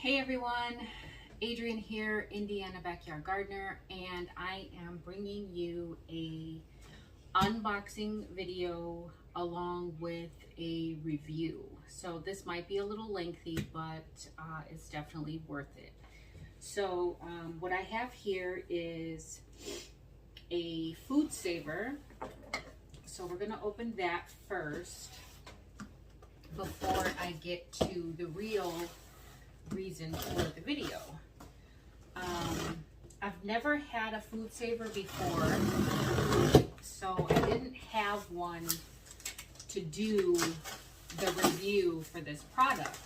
Hey everyone, Adrienne here, Indiana Backyard Gardener, and I am bringing you a unboxing video along with a review. So this might be a little lengthy, but it's definitely worth it. So what I have here is a food saver. So we're gonna open that first before I get to the real reason for the video. I've never had a food saver before, so I didn't have one to do the review for this product.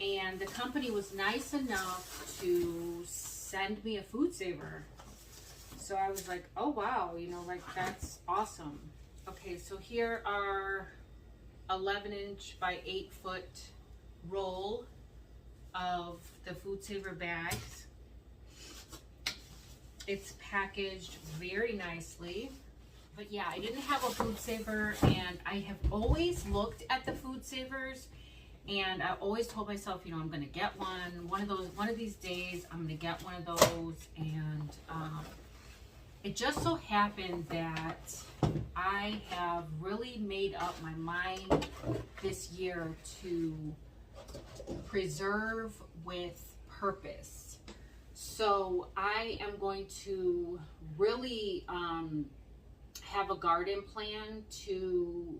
And the company was nice enough to send me a food saver. So I was like, oh wow, you know, like that's awesome. Okay, so here are 11-inch by 8-foot roll of the food saver bags. It's packaged very nicely. But yeah, I didn't have a food saver, and I have always looked at the food savers, and I always told myself, you know, I'm gonna get one of these days. I'm gonna get one of those. And it just so happened that I have really made up my mind this year to preserve with purpose. So I am going to really have a garden plan to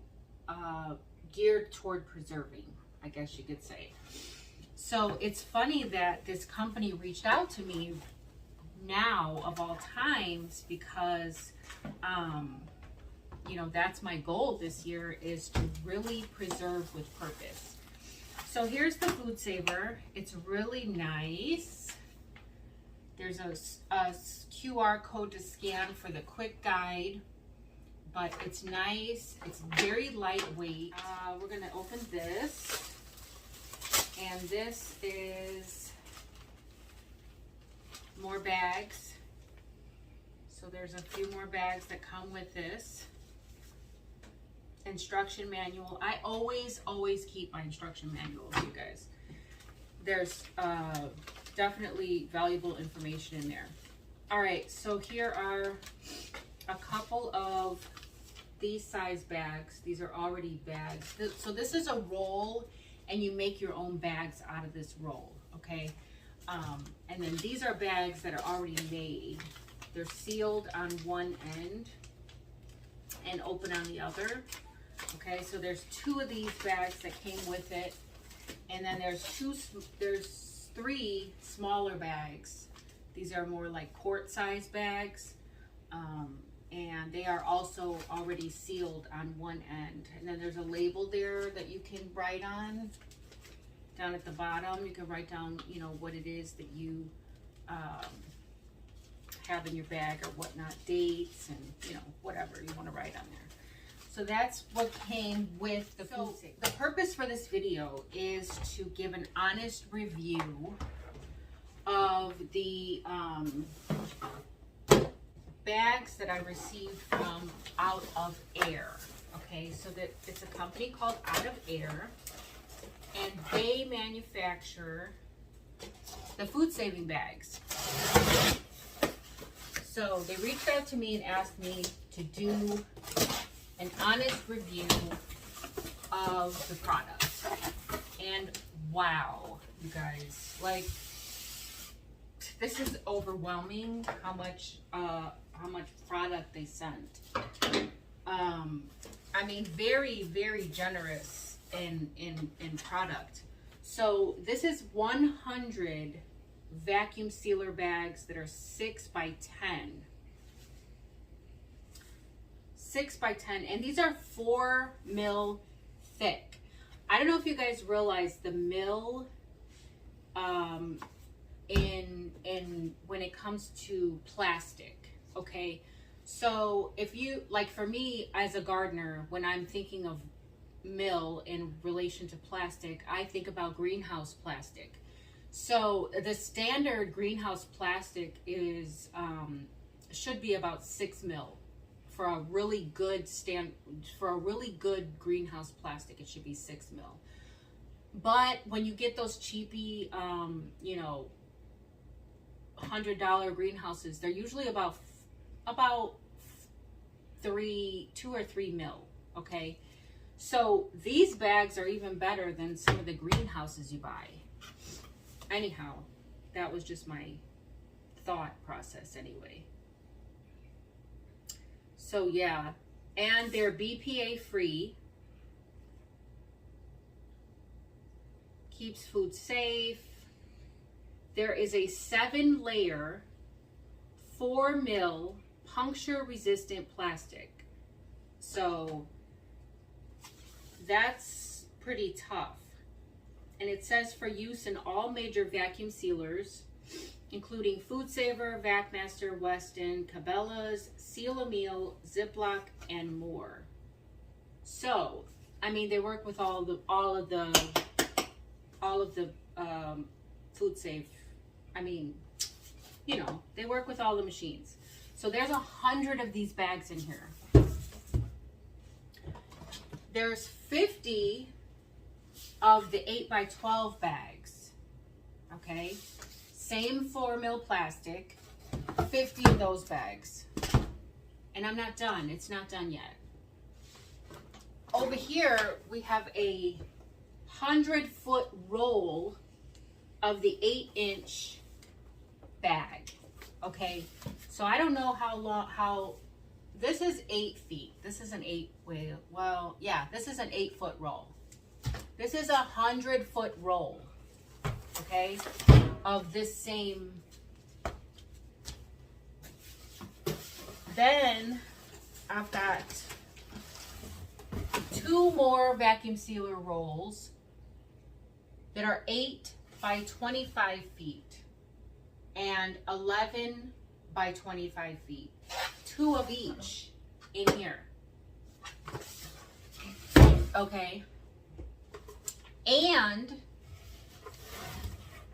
geared toward preserving, I guess you could say. So it's funny that this company reached out to me now of all times, because you know, that's my goal this year, is to really preserve with purpose. So here's the food saver. It's really nice. There's a QR code to scan for the quick guide, but it's nice. It's very lightweight. We're gonna open this, and this is more bags. So there's a few more bags that come with this. Instruction manual. I always keep my instruction manuals, you guys. There's definitely valuable information in there. All right, so here are a couple of these size bags. These are already bags. So this is a roll, and you make your own bags out of this roll, okay? And then these are bags that are already made. They're sealed on one end and open on the other. Okay, so there's 2 of these bags that came with it, and then there's 3 smaller bags. These are more like quart size bags, and they are also already sealed on one end. And then there's a label there that you can write on. Down at the bottom, you can write down, you know, what it is that you have in your bag or whatnot, dates and, you know, whatever you want to write on there. So that's what came with the food saver. The purpose for this video is to give an honest review of the bags that I received from Out of Air. Okay, so that it's a company called Out of Air, and they manufacture the food saving bags. So they reached out to me and asked me to do an honest review of the product. And wow, you guys, like, this is overwhelming how much product they sent. I mean, very generous in product. So this is 100 vacuum sealer bags that are 6 by 10. 6 by 10, and these are 4 mil thick. I don't know if you guys realize the mil in when it comes to plastic. Okay, so if you, like, for me as a gardener, when I'm thinking of mil in relation to plastic, I think about greenhouse plastic. So the standard greenhouse plastic is should be about 6 mil. For a really good greenhouse plastic, it should be 6 mil. But when you get those cheapy, you know, $100 greenhouses, they're usually about 2 or 3 mil. Okay, so these bags are even better than some of the greenhouses you buy. Anyhow, that was just my thought process anyway. So yeah, and they're BPA free. Keeps food safe. There is a 7-layer 4 mil puncture resistant plastic. So that's pretty tough. And it says for use in all major vacuum sealers, including Food Saver, VacMaster, Weston, Cabela's, Seal a Meal, Ziploc, and more. So, I mean, they work with all of the Food Safe. I mean, you know, they work with all the machines. So there's 100 of these bags in here. There's 50 of the 8x12 bags. Okay, same 4 mil plastic. 50 of those bags. And I'm not done. It's not done yet. Over here we have a 100-foot roll of the 8-inch bag. Okay, so I don't know how this is 8 feet. This is an 8-foot roll. This is a 100-foot roll, okay, of this same. Then I've got 2 more vacuum sealer rolls that are 8 by 25 feet and 11 by 25 feet. 2 of each in here. Okay. And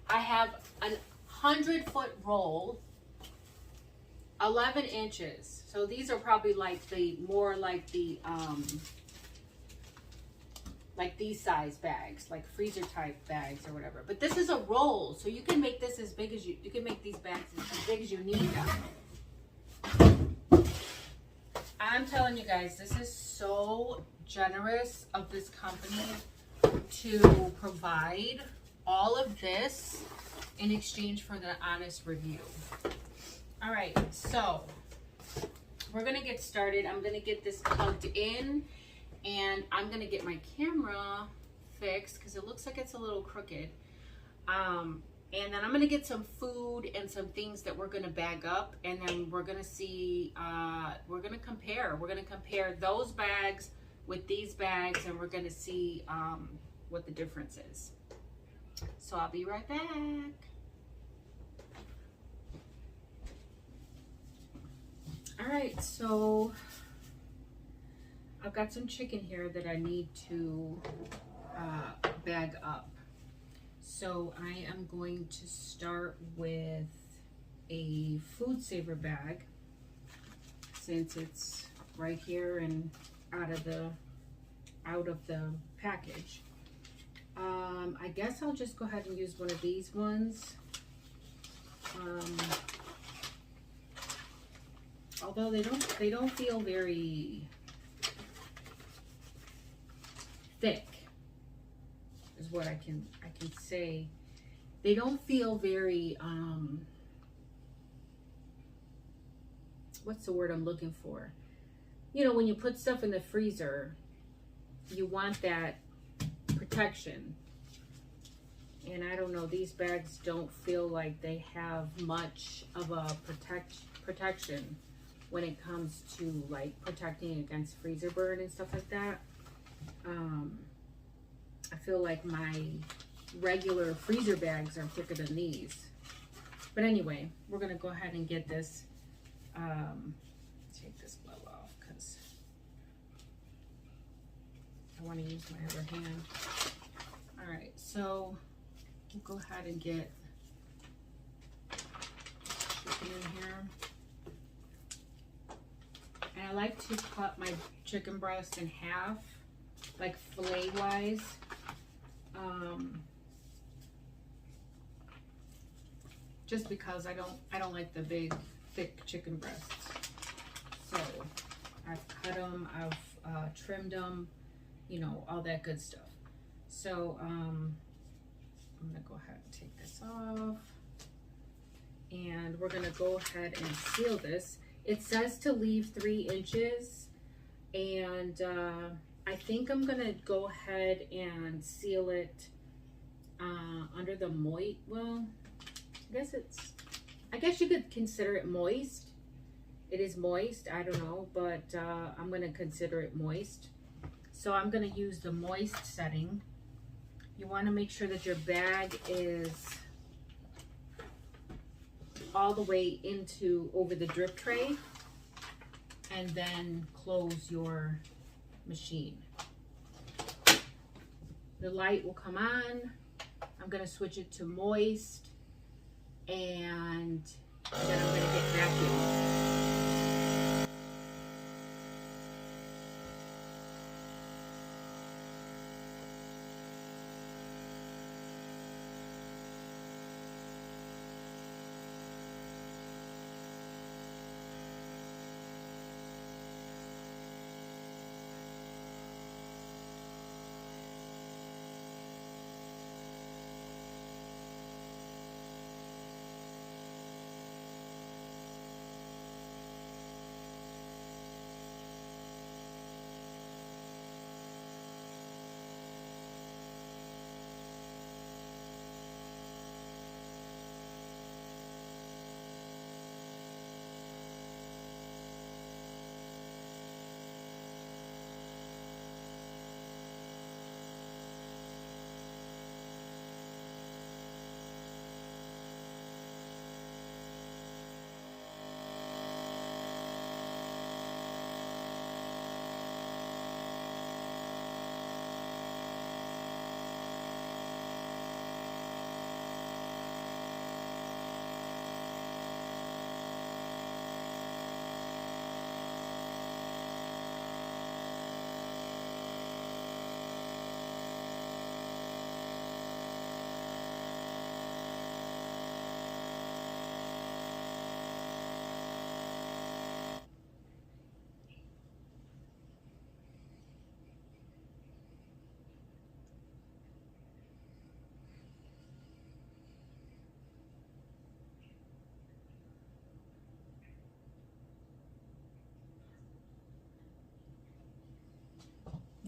I have a 100-foot roll, 11 inches. So these are probably like like these size bags, like freezer type bags or whatever. But this is a roll, so you can make this as big as you can make these bags as big as you need them. I'm telling you guys, this is so generous of this company to provide all of this in exchange for the honest review. All right, so we're gonna get started. I'm gonna get this plugged in, and I'm gonna get my camera fixed because it looks like it's a little crooked. And then I'm gonna get some food and some things that we're gonna bag up, and then we're gonna see, we're gonna compare those bags with these bags, and we're gonna see what the difference is. So I'll be right back. All right, so I've got some chicken here that I need to bag up. So I am going to start with a Food Saver bag, since it's right here and out of the package. I guess I'll just go ahead and use one of these ones. Although they don't feel very thick, is what I can say. They don't feel very what's the word I'm looking for? You know, when you put stuff in the freezer, you want that protection. And I don't know, these bags don't feel like they have much of a protection when it comes to like protecting against freezer burn and stuff like that. I feel like my regular freezer bags are thicker than these. But anyway, we're gonna go ahead and get this, take this glove off because I want to use my other hand. All right, so we'll go ahead and get chicken in here. And I like to cut my chicken breast in half, like fillet wise. just because I don't like the big thick chicken breasts. So I've cut them, I've trimmed them, you know, all that good stuff. So I'm gonna go ahead and take this off, and we're gonna go ahead and seal this. It says to leave 3 inches, and I think I'm gonna go ahead and seal it under the moist. Well, I guess you could consider it moist. It is moist, I don't know, but I'm gonna consider it moist. So I'm gonna use the moist setting. You wanna make sure that your bag is all the way into over the drip tray, and then close your machine. The light will come on. I'm gonna switch it to moist, and then I'm gonna hit vacuum.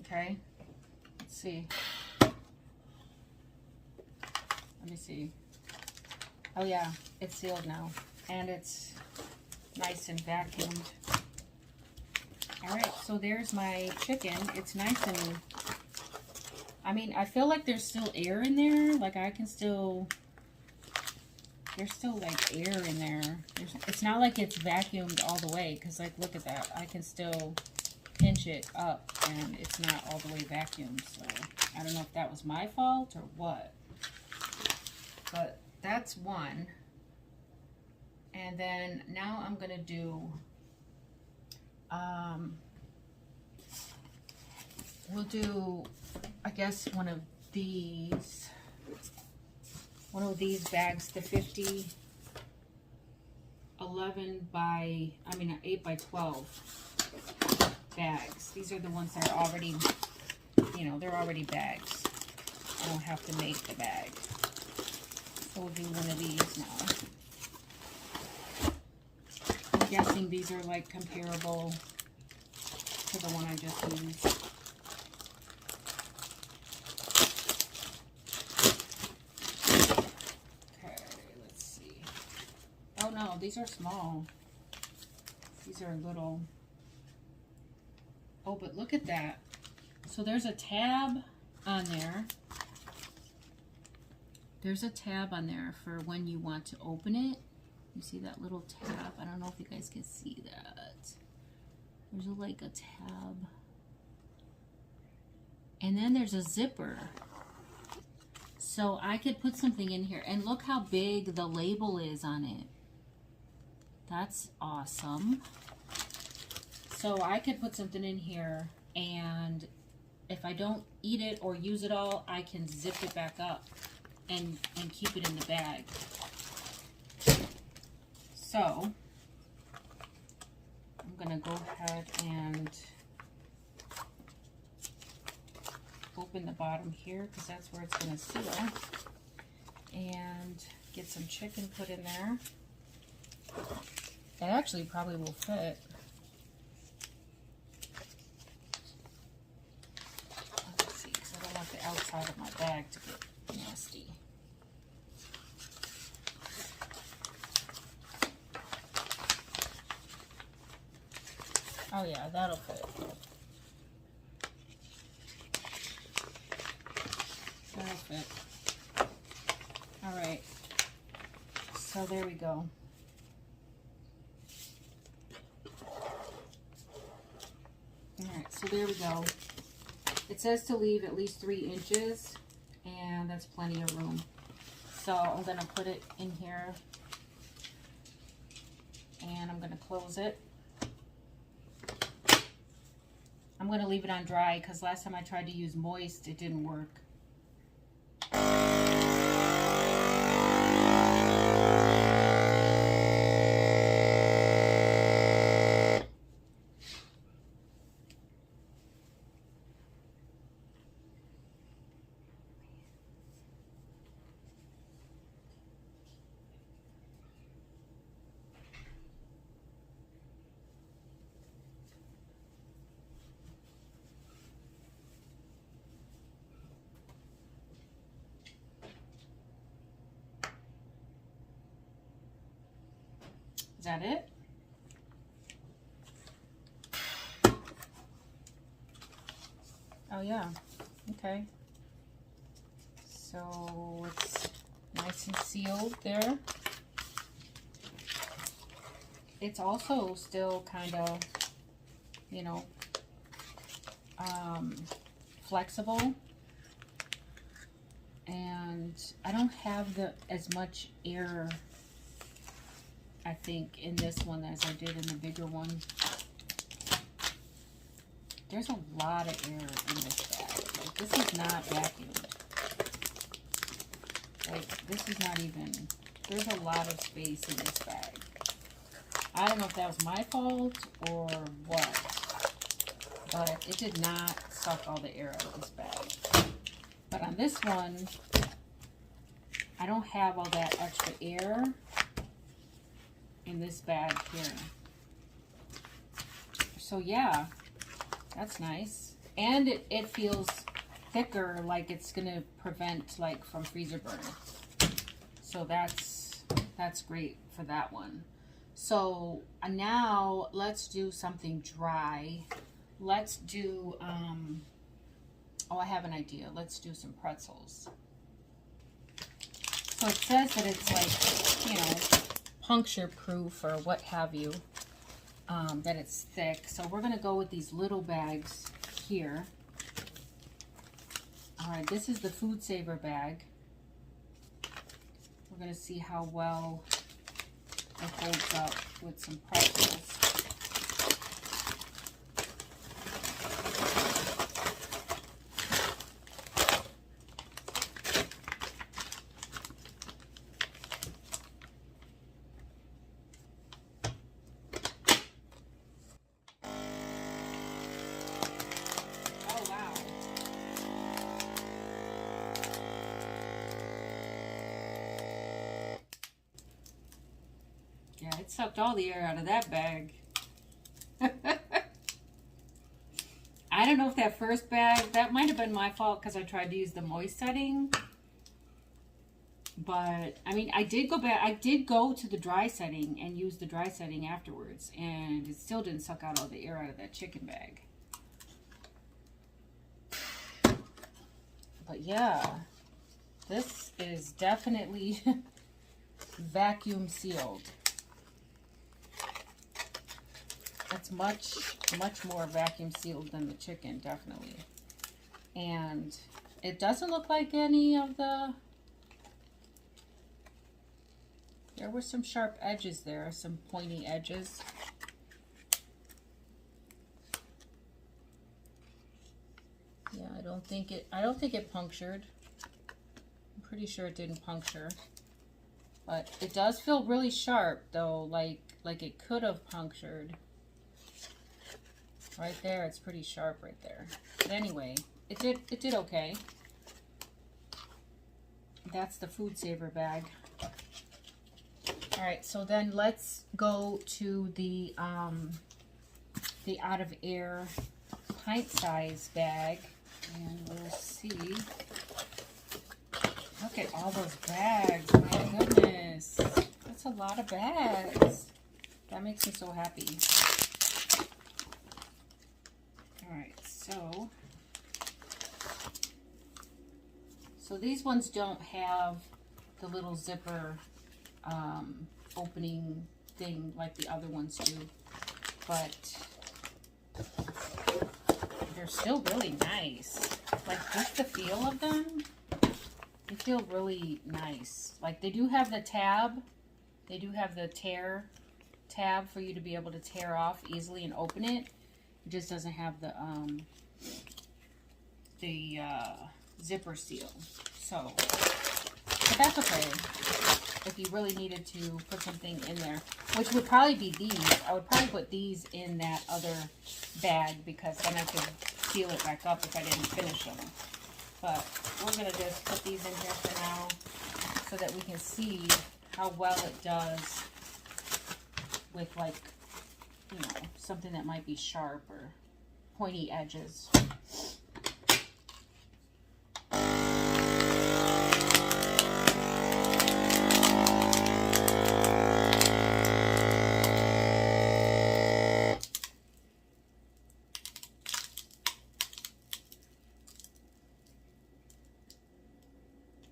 Okay, let's see. Let me see. Oh yeah, it's sealed now, and it's nice and vacuumed. All right, so there's my chicken. It's nice and, I mean, I feel like there's still air in there. Like I can still, there's still like air in there. It's not like it's vacuumed all the way, because like, look at that. I can still pinch it up and it's not all the way vacuumed. So I don't know if that was my fault or what, but that's one. And then now I'm gonna do we'll do, I guess, one of these bags, the 50 8 by 12 bags. These are the ones that are already, you know, they're already bags. I don't have to make the bag. So we'll do one of these now. I'm guessing these are like comparable to the one I just used. Okay, let's see. Oh no, these are small. These are little. Oh, but look at that. So there's a tab on there. There's a tab on there for when you want to open it. You see that little tab? I don't know if you guys can see that. There's like a tab. And then there's a zipper. So I could put something in here. And look how big the label is on it. That's awesome. So I could put something in here and if I don't eat it or use it all, I can zip it back up and keep it in the bag. So I'm gonna go ahead and open the bottom here because that's where it's gonna seal, and get some chicken put in there. It actually probably will fit. Let's see, because I don't want the outside of my bag to get nasty. Oh yeah, that'll fit. That'll fit. All right. So there we go. Alright, so there we go. It says to leave at least 3 inches, and that's plenty of room. So I'm going to put it in here, and I'm going to close it. I'm going to leave it on dry because last time I tried to use moist, it didn't work. Is that it? Oh yeah, okay. So it's nice and sealed there. It's also still kind of, you know, flexible. And I don't have as much air, I think, in this one as I did in the bigger one. There's a lot of air in this bag. Like, this is not vacuumed. Like, this is not even, there's a lot of space in this bag. I don't know if that was my fault or what, but it did not suck all the air out of this bag. But on this one, I don't have all that extra air in this bag here. So yeah, that's nice. And it feels thicker, like it's gonna prevent like from freezer burn. So that's great for that one. So now let's do something dry. Let's do oh, I have an idea. Let's do some pretzels. So it says that it's like, you know, puncture proof or what have you, that it's thick. So we're going to go with these little bags here. All right, this is the Food Saver bag. We're going to see how well it holds up with some pretzels. Yeah, it sucked all the air out of that bag. I don't know if that first bag, that might have been my fault because I tried to use the moist setting. But, I mean, I did go back, I did go to the dry setting and use the dry setting afterwards. And it still didn't suck out all the air out of that chicken bag. But yeah, this is definitely vacuum sealed. It's much more vacuum sealed than the chicken, definitely. And it doesn't look like any of the... There were some sharp edges there, some pointy edges. Yeah. think it punctured. I'm pretty sure it didn't puncture. But it does feel really sharp though, like it could have punctured. Right there, it's pretty sharp right there. But anyway, it did okay. That's the Food Saver bag. All right, so then let's go to the Out of Air pint size bag, and we'll see. Look at all those bags, my goodness. That's a lot of bags. That makes me so happy. All right, so these ones don't have the little zipper opening thing like the other ones do, but they're still really nice. Like, just the feel of them, they feel really nice. Like, they do have the tab. They do have the tear tab for you to be able to tear off easily and open it. It just doesn't have the zipper seal. So, but that's okay. If you really needed to put something in there, which would probably be these. I would probably put these in that other bag because then I could seal it back up if I didn't finish them. But we're going to just put these in here for now so that we can see how well it does with, like, you know, something that might be sharp or pointy edges.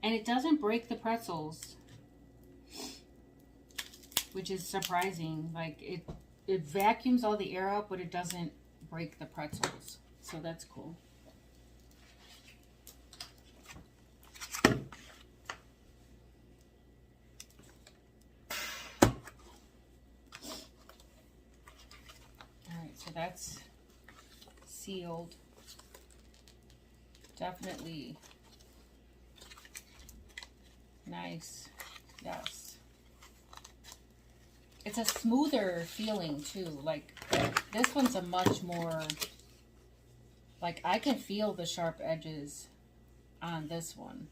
And it doesn't break the pretzels, which is surprising. Like, it vacuums all the air out, but it doesn't break the pretzels. So that's cool. Alright, so that's sealed. Definitely nice. Yes. It's a smoother feeling too. Like, this one's a much more, like, I can feel the sharp edges on this one.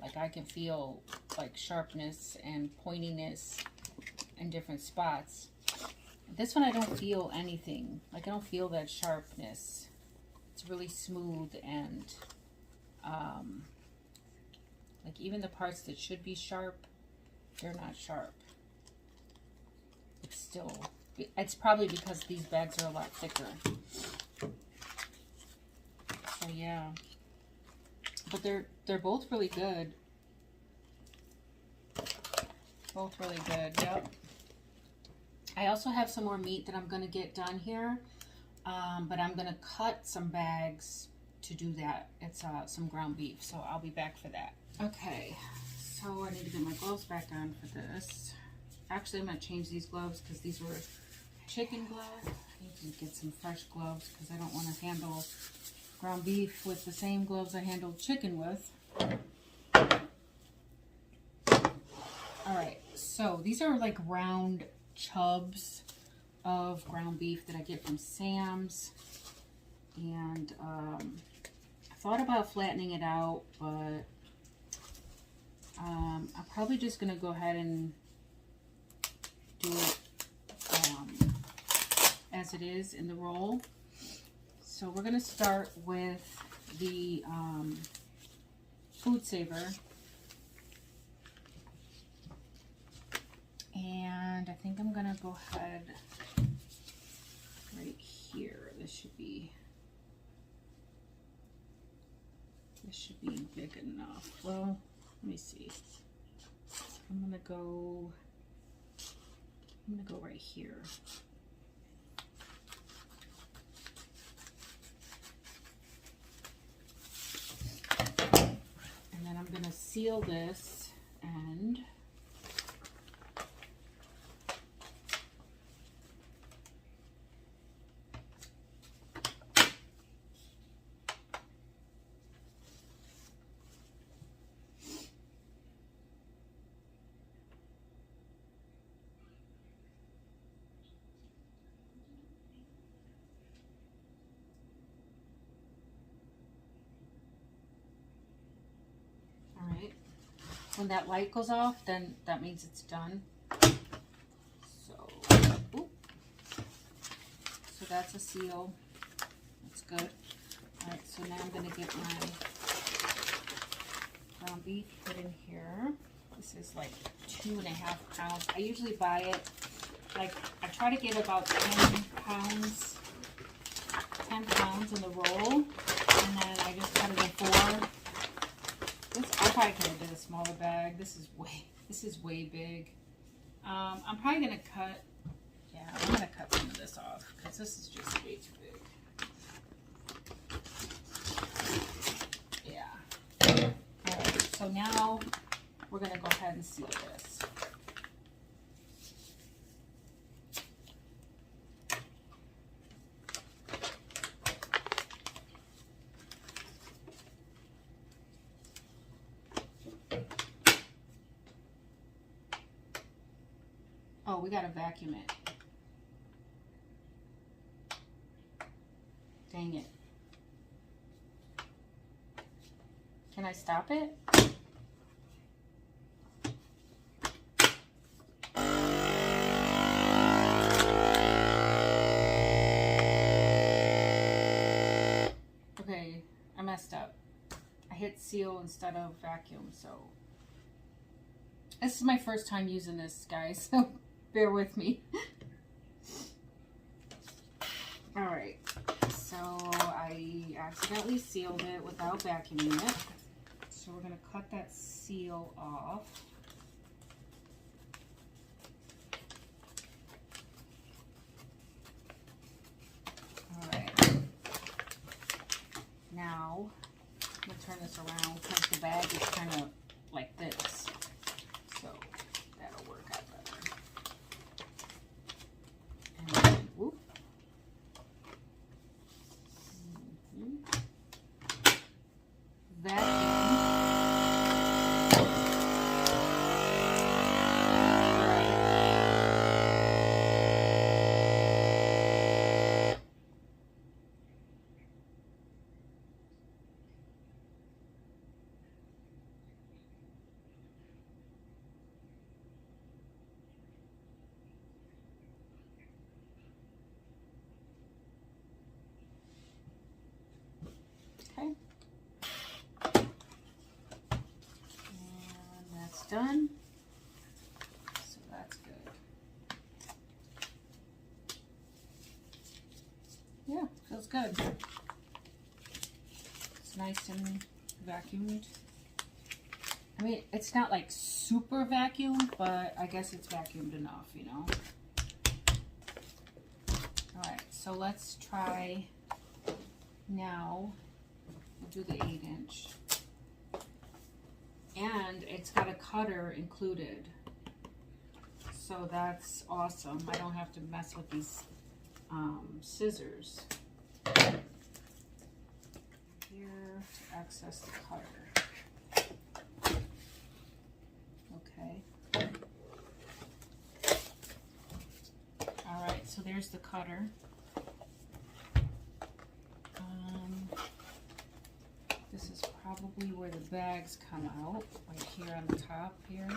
Like, I can feel, like, sharpness and pointiness in different spots. This one I don't feel anything. Like, I don't feel that sharpness. It's really smooth and like, even the parts that should be sharp, they're not sharp. It's still, it's probably because these bags are a lot thicker. So yeah, but they're both really good. Both really good. Yep. I also have some more meat that I'm gonna get done here, but I'm gonna cut some bags to do that. It's some ground beef, so I'll be back for that. Okay, so I need to get my gloves back on for this. Actually, I'm going to change these gloves because these were chicken gloves. I need to get some fresh gloves because I don't want to handle ground beef with the same gloves I handled chicken with. Alright, so these are like round chubs of ground beef that I get from Sam's. And I thought about flattening it out, but I'm probably just going to go ahead and do it as it is in the roll. So we're going to start with the Food Saver. And I think I'm going to go ahead right here. This should be big enough. Well, let me see. I'm gonna go right here. And then I'm gonna seal this end. When that light goes off, then that means it's done. So, oop. So that's a seal. That's good. All right, so now I'm going to get my ground beef put in here. This is like 2.5 pounds. I usually buy it, like, I try to get about 10 pounds in the roll, and then I just cut it in 4. I probably could have did a smaller bag. This is way big. I'm probably gonna cut. Yeah, I'm gonna cut some of this off because this is just way too big. Yeah. All right. So now we're gonna go ahead and seal this. Oh, we gotta vacuum it. Dang it. Can I stop it? Okay, I messed up. I hit seal instead of vacuum, so. This is my first time using this, guys, so bear with me. All right, so I accidentally sealed it without vacuuming it. So we're gonna cut that seal off. All right, now I'm gonna turn this around because the bag is kind of like this. So that'll work out better. And then, whoop. Okay. And that's done. So that's good. Yeah, feels good. It's nice and vacuumed. I mean, it's not like super vacuumed, but I guess it's vacuumed enough, you know. All right, so let's try now. We'll do the 8-inch. And it's got a cutter included. So that's awesome. I don't have to mess with these scissors. Here to access the cutter. Okay. All right, so there's the cutter. This is probably where the bags come out, right here on the top here.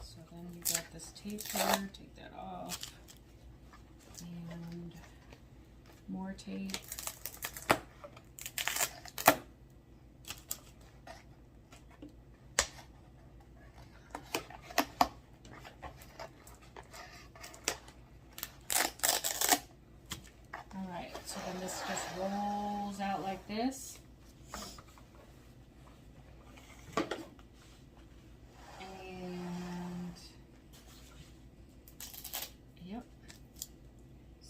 So then you got this tape here, take that off. And more tape. All right, so then this just rolls out like this.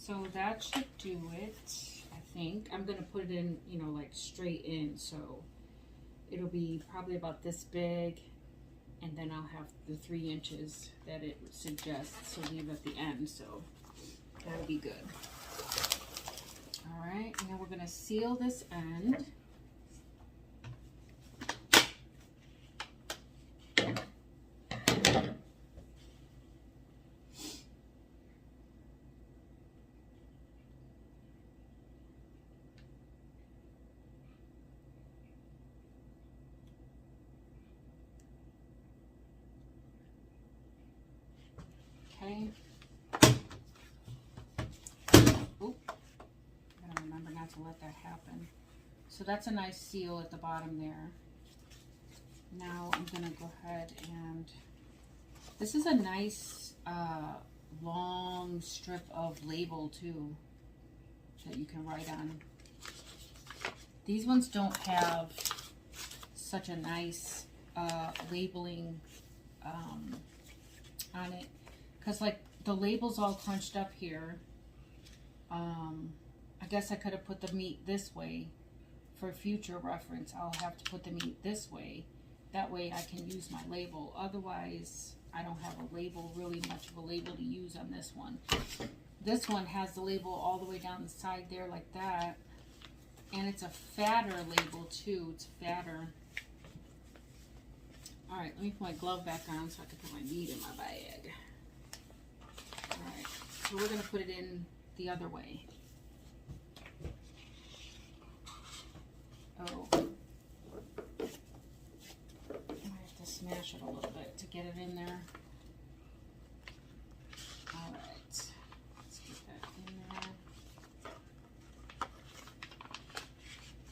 So that should do it, I think. I'm going to put it in, you know, like straight in. So it'll be probably about this big. And then I'll have the 3 inches that it suggests to leave at the end. So that'll be good. All right, now we're going to seal this end. Okay. Oop. Gotta remember not to let that happen. So that's a nice seal at the bottom there. Now I'm gonna go ahead and, this is a nice long strip of label too that you can write on. These ones don't have such a nice labeling on it, because like the label's all crunched up here. I guess I could have put the meat this way for future reference. I'll have to put the meat this way. That way I can use my label. Otherwise, I don't have a label, really much of a label to use on this one. This one has the label all the way down the side there like that. And it's a fatter label too. It's fatter. Alright, let me put my glove back on so I can put my meat in my bag. Alright, so we're going to put it in the other way. Oh. I have to smash it a little bit to get it in there. Alright, let's get that in there.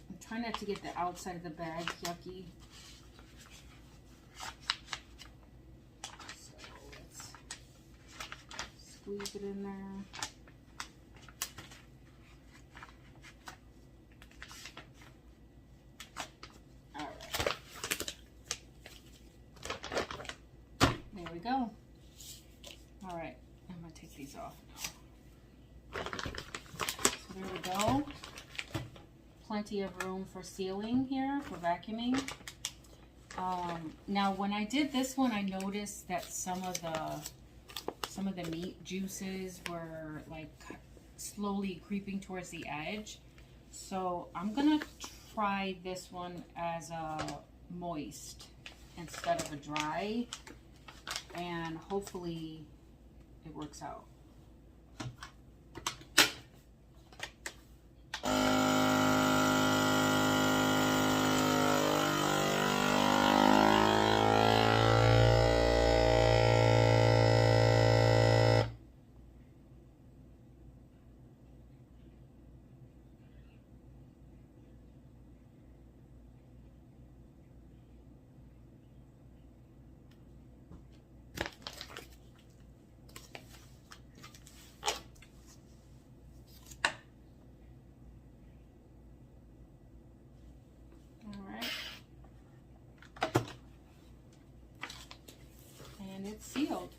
I'm trying not to get the outside of the bag yucky. So let's squeeze it in there. Go. All right, I'm gonna take these off now. So there we go. Plenty of room for sealing here, for vacuuming. Now when I did this one, I noticed that some of the meat juices were like slowly creeping towards the edge. So I'm gonna try this one as a moist instead of a dry. And hopefully it works out. It's sealed.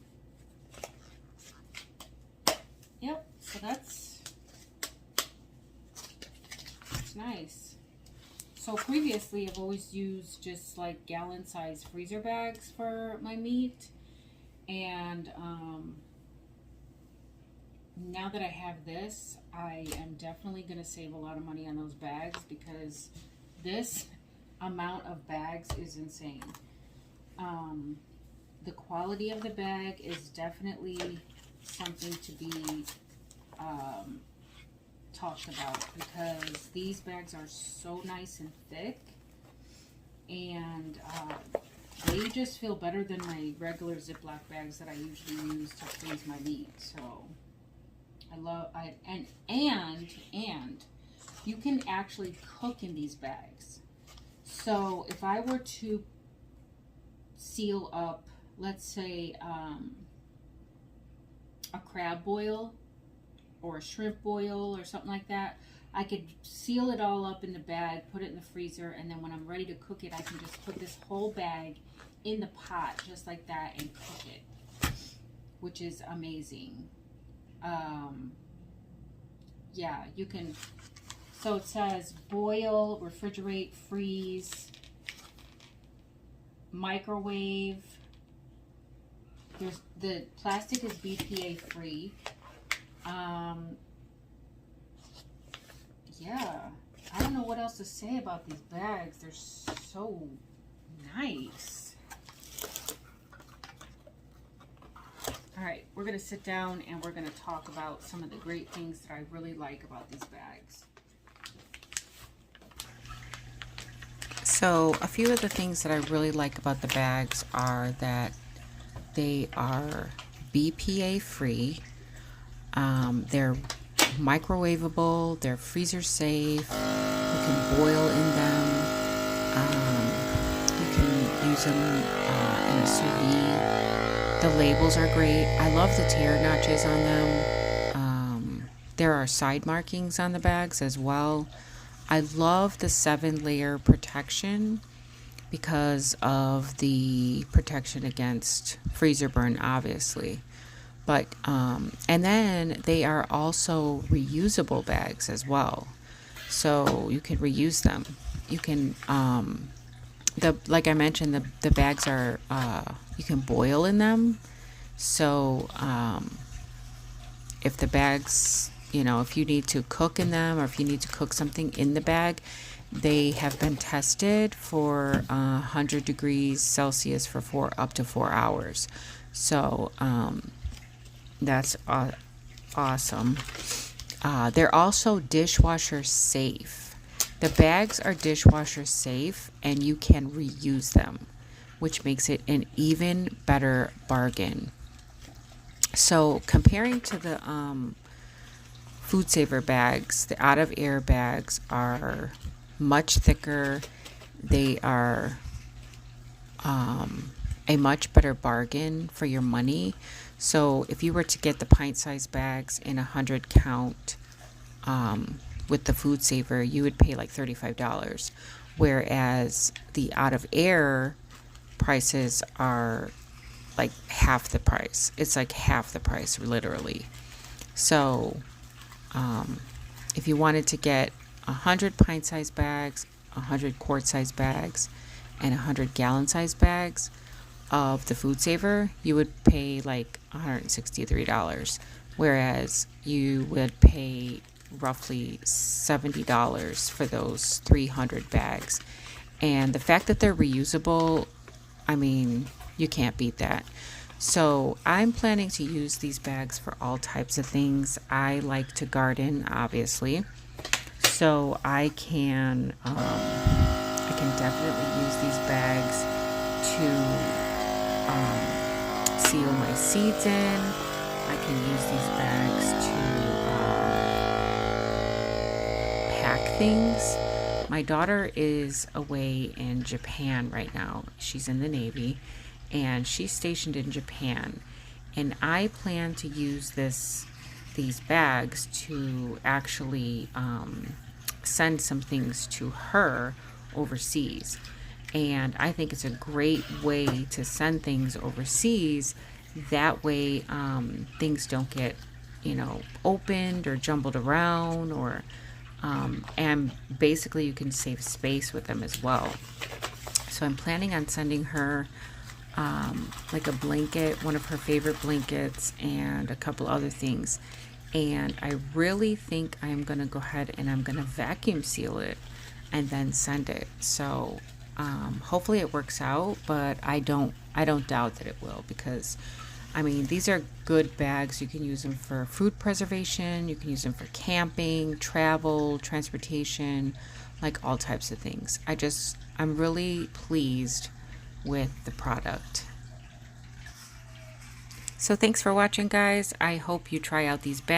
Yep, so that's nice. So previously I've always used just like gallon size freezer bags for my meat, and now that I have this, I am definitely going to save a lot of money on those bags, because this amount of bags is insane. The quality of the bag is definitely something to be talked about, because these bags are so nice and thick, and they just feel better than my regular Ziploc bags that I usually use to freeze my meat. So and you can actually cook in these bags. So if I were to seal up, let's say a crab boil or a shrimp boil or something like that, I could seal it all up in the bag, put it in the freezer, and then when I'm ready to cook it, I can just put this whole bag in the pot just like that and cook it, which is amazing. Yeah, you can. So it says boil, refrigerate, freeze, microwave. The plastic is BPA free. Yeah, I don't know what else to say about these bags. They're so nice. All right, we're gonna sit down and we're gonna talk about some of the great things that I really like about these bags. So a few of the things that I really like about the bags are that they are BPA free. They're microwavable, they're freezer safe, you can boil in them, you can use them in a sous vide. The labels are great. I love the tear notches on them. There are side markings on the bags as well. I love the 7-layer protection because of the protection against freezer burn, obviously. But and then they are also reusable bags as well, so you can reuse them. You can like I mentioned, the bags are you can boil in them. So if the bags, if you need to cook in them, or if you need to cook something in the bag, they have been tested for 100 degrees Celsius for up to 4 hours. So that's awesome. They're also dishwasher safe. The bags are dishwasher safe, and you can reuse them, which makes it an even better bargain. So comparing to the Food Saver bags, the out of air bags are much thicker. They are a much better bargain for your money. So if you were to get the pint-sized bags in 100 count with the Food Saver, you would pay like $35, whereas the out of air prices are like half the price. It's like half the price, literally. So if you wanted to get 100 pint-sized bags, 100 quart-sized bags, and 100 gallon-sized bags of the Food Saver, you would pay like $163, whereas you would pay roughly $70 for those 300 bags. And the fact that they're reusable, I mean, you can't beat that. So I'm planning to use these bags for all types of things. I like to garden, obviously, so I can definitely use these bags to seal my seeds in. I can use these bags to pack things. My daughter is away in Japan right now. She's in the Navy, and she's stationed in Japan. And I plan to use these bags to actually send some things to her overseas. And I think it's a great way to send things overseas. That way things don't get, opened or jumbled around, or and basically you can save space with them as well. So I'm planning on sending her like a blanket, one of her favorite blankets, and a couple other things. And I really think I'm going to go ahead and I'm going to vacuum seal it and then send it. So hopefully it works out, but I don't doubt that it will, because I mean, these are good bags. You can use them for food preservation, you can use them for camping, travel, transportation, like all types of things. I'm really pleased with the product. So thanks for watching, guys. I hope you try out these bags.